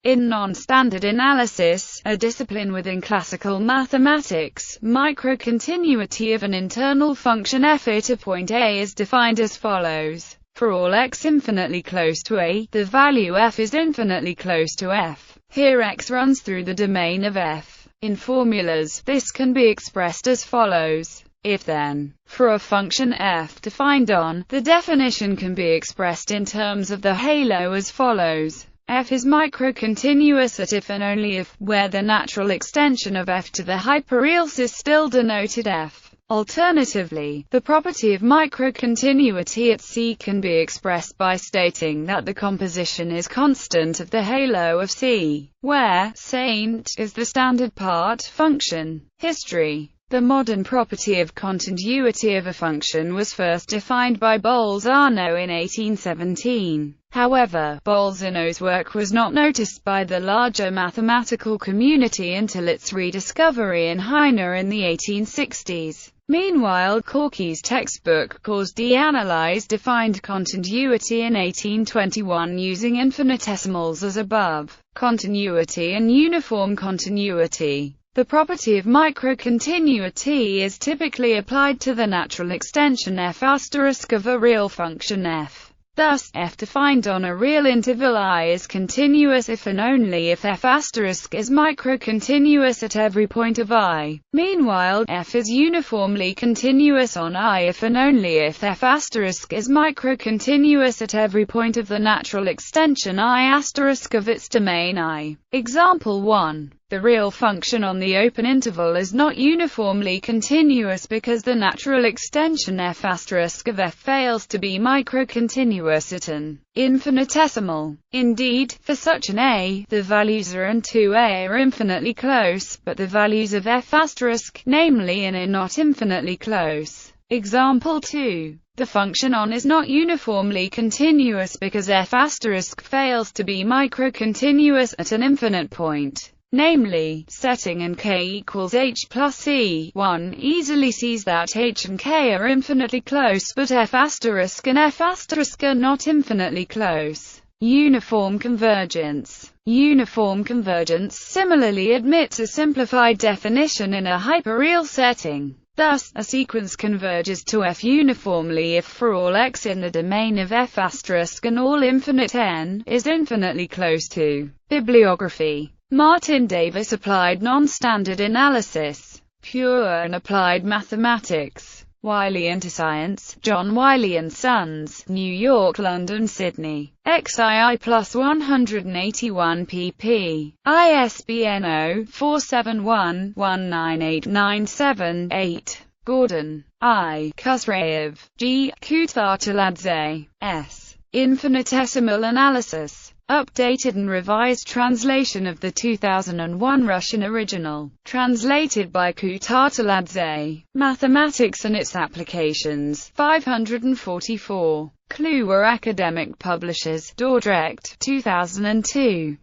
In non-standard analysis, a discipline within classical mathematics, microcontinuity of an internal function f at a point A is defined as follows. For all x infinitely close to A, the value f is infinitely close to f. Here x runs through the domain of f. In formulas, this can be expressed as follows. If then, for a function f defined on, the definition can be expressed in terms of the halo as follows. F is microcontinuous at if and only if, where the natural extension of f to the hyperreals is still denoted f. Alternatively, the property of microcontinuity at C can be expressed by stating that the composition is constant of the halo of C, where Saint is the standard part function. History. The modern property of continuity of a function was first defined by Bolzano in 1817. However, Bolzano's work was not noticed by the larger mathematical community until its rediscovery in Heine in the 1860s. Meanwhile, Corky's textbook Cause d'analyse defined continuity in 1821 using infinitesimals as above. Continuity and uniform continuity. The property of microcontinuity is typically applied to the natural extension f** of a real function f. Thus, f defined on a real interval I is continuous if and only if f** is microcontinuous at every point of I. Meanwhile, f is uniformly continuous on I if and only if f** is microcontinuous at every point of the natural extension I** of its domain I. Example 1. The real function on the open interval is not uniformly continuous because the natural extension f** of f fails to be microcontinuous at an infinitesimal. Indeed, for such an A, the values A and 2A are infinitely close, but the values of f***, namely in are not infinitely close. Example 2. The function on is not uniformly continuous because f** fails to be microcontinuous at an infinite point. Namely, setting and k equals h plus c, one easily sees that h and k are infinitely close but f** and f** are not infinitely close. Uniform convergence. Uniform convergence similarly admits a simplified definition in a hyperreal setting. Thus, a sequence converges to f uniformly if for all x in the domain of f** and all infinite n is infinitely close to. Bibliography. Martin Davis Applied Non-Standard Analysis. Pure and Applied Mathematics. Wiley Interscience, John Wiley & Sons, New York, London, Sydney. XII plus 181 pp. ISBN 0-471-198978. Gordon, I. Khusrayev, G. Kutartaladze, S. Infinitesimal Analysis. Updated and revised translation of the 2001 Russian original. Translated by Kutartaladze. Mathematics and its Applications. 544. Kluwer Academic Publishers. Dordrecht, 2002.